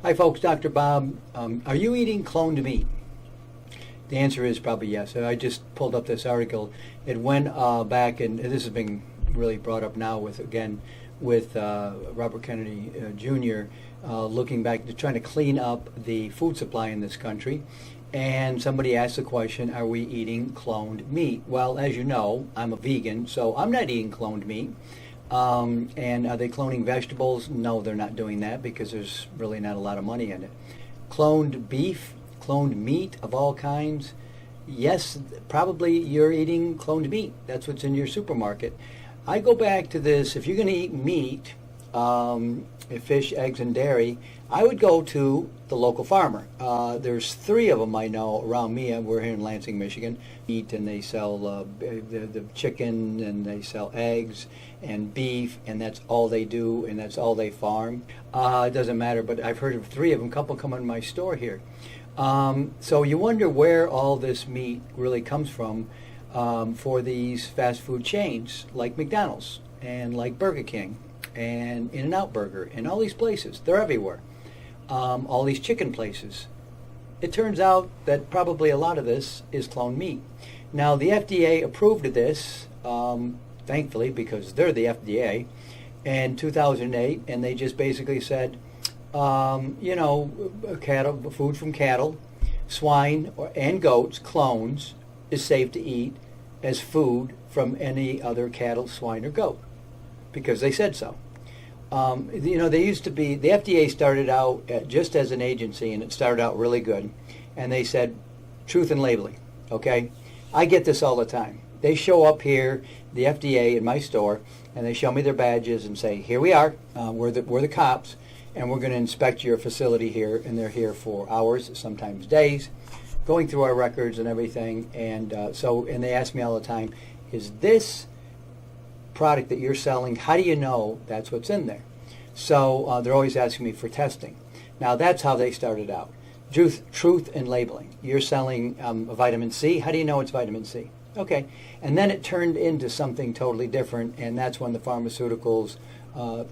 Hi folks, Dr. Bob. Are you eating cloned meat? The answer is probably yes. I just pulled up this article. It went back, and this has been really brought up now with Robert Kennedy Jr. Looking back to trying to clean up the food supply in this country. And somebody asked the question, are we eating cloned meat? Well, as you know, I'm a vegan, so I'm not eating cloned meat. And are they cloning vegetables? No, they're not doing that because there's really not a lot of money in it. Cloned beef, cloned meat of all kinds. Yes, probably you're eating cloned meat. That's what's in your supermarket. I go back to this, if you're going to eat meat, fish, eggs, and dairy, I would go to the local farmer. There's 3 of them I know around me. We're here in Lansing, Michigan. Eat, and they sell the chicken, and they sell eggs and beef, and that's all they do, and that's all they farm. It doesn't matter, but I've heard of 3 of them. A couple come in my store here. So you wonder where all this meat really comes from for these fast food chains like McDonald's and like Burger King and In-N-Out Burger and all these places. They're everywhere. All these chicken places. It turns out that probably a lot of this is cloned meat. Now, the FDA approved of this, thankfully, because they're the FDA, in 2008, and they just basically said, cattle, food from cattle, swine, and goats, clones, is safe to eat as food from any other cattle, swine, or goat, because they said so. They used to be, the FDA started out just as an agency, and it started out really good, and they said, truth in labeling, okay? I get this all the time. They show up here, the FDA, in my store, and they show me their badges and say, here we are, we're the cops, and we're going to inspect your facility here, and they're here for hours, sometimes days, going through our records and everything, and they ask me all the time, is this product that you're selling, how do you know that's what's in there? So they're always asking me for testing. Now that's how they started out. Truth in labeling. You're selling vitamin C, how do you know it's vitamin C? Okay, and then it turned into something totally different, and that's when the pharmaceuticals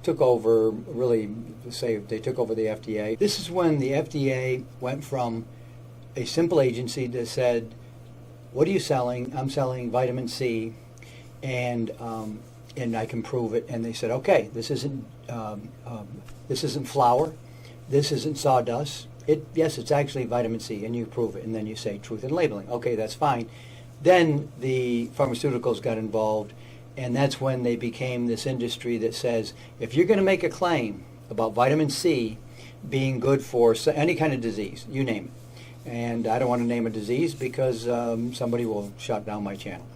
took over, really say they took over the FDA. This is when the FDA went from a simple agency that said, what are you selling? I'm selling vitamin C, and I can prove it. And they said, okay, this isn't flour, this isn't sawdust. Yes, it's actually vitamin C, and you prove it. And then you say truth in labeling. Okay, that's fine. Then the pharmaceuticals got involved, and that's when they became this industry that says, if you're going to make a claim about vitamin C being good for any kind of disease, you name it. And I don't want to name a disease because somebody will shut down my channel.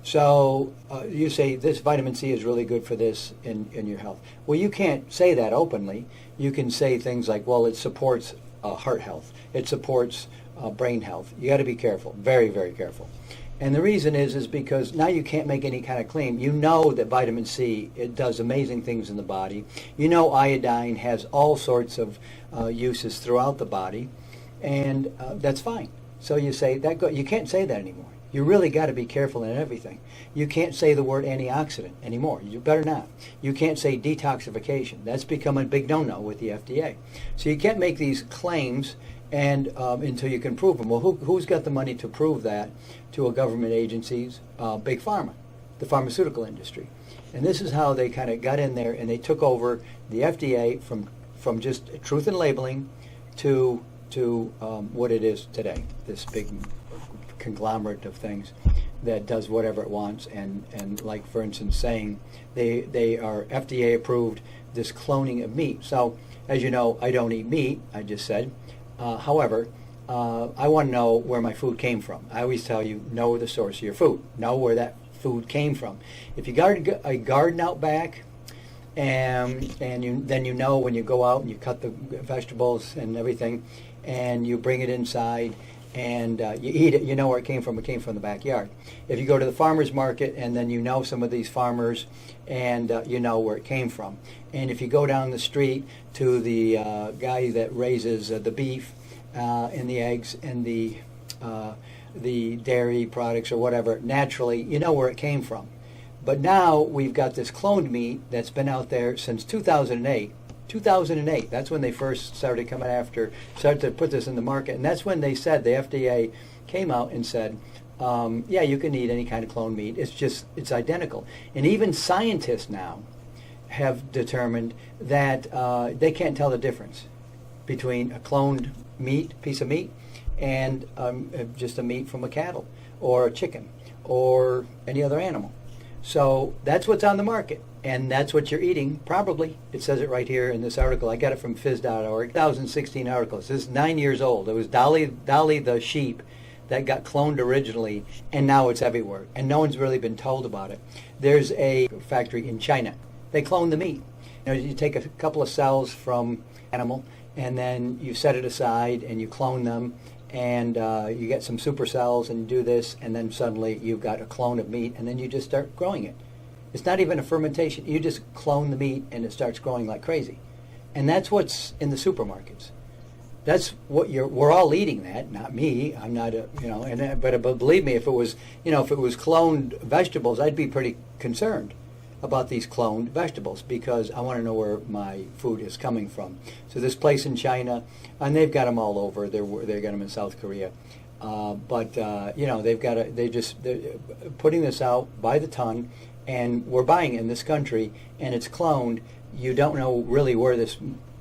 So you say this vitamin C is really good for this in your health. Well, you can't say that openly. You can say things like, well, it supports heart health. It supports brain health. You got to be careful, very, very careful. And the reason is because now you can't make any kind of claim. You know that vitamin C, it does amazing things in the body. You know iodine has all sorts of uses throughout the body, and that's fine. So you say that you can't say that anymore. You really got to be careful in everything. You can't say the word antioxidant anymore. You better not. You can't say detoxification. That's become a big no-no with the FDA. So you can't make these claims and until you can prove them. Well, who's got the money to prove that to a government agencies? Big Pharma, the pharmaceutical industry. And this is how they kind of got in there, and they took over the FDA from just truth in labeling to what it is today, this big conglomerate of things that does whatever it wants, and like, for instance, saying they are FDA approved this cloning of meat. So as you know, I don't eat meat, I just said. However, I want to know where my food came from. I always tell you, know the source of your food. Know where that food came from. If you got a garden out back, then you know when you go out and you cut the vegetables and everything, and you bring it inside, and you eat it, you know where it came from. It came from the backyard. If you go to the farmer's market, and then you know some of these farmers, and you know where it came from. And if you go down the street to the guy that raises the beef and the eggs and the dairy products or whatever, naturally, you know where it came from. But now we've got this cloned meat that's been out there since 2008, 2008. That's when they first started to put this in the market, and that's when they said, the FDA came out and said, yeah, you can eat any kind of cloned meat. It's identical. And even scientists now have determined that they can't tell the difference between a cloned piece of meat and just a meat from a cattle or a chicken or any other animal. So that's what's on the market, and that's what you're eating, probably. It says it right here in this article. I got it from phys.org, 2016 article. This is 9 years old. It was Dolly the sheep that got cloned originally, and now it's everywhere, and no one's really been told about it. There's a factory in China. They clone the meat. You take a couple of cells from animal, and then you set it aside, and you clone them, and you get some supercells, and you do this, and then suddenly you've got a clone of meat, and then you just start growing it. It's not even a fermentation. You just clone the meat, and it starts growing like crazy. And that's what's in the supermarkets. That's what we're all eating that, not me. I'm not but believe me, if it was cloned vegetables, I'd be pretty concerned about these cloned vegetables, because I want to know where my food is coming from. So this place in China, and they've got them all over. They got them in South Korea, they're putting this out by the ton, and we're buying it in this country, and it's cloned. You don't know really where this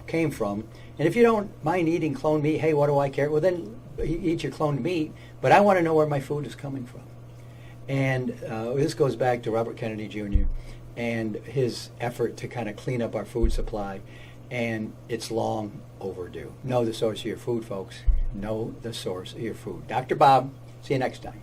came from, and if you don't mind eating cloned meat, hey, what do I care? Well, then eat your cloned meat, but I want to know where my food is coming from. And this goes back to Robert Kennedy Jr. and his effort to kind of clean up our food supply, and it's long overdue. Know the source of your food, folks. Know the source of your food. Dr. Bob, see you next time.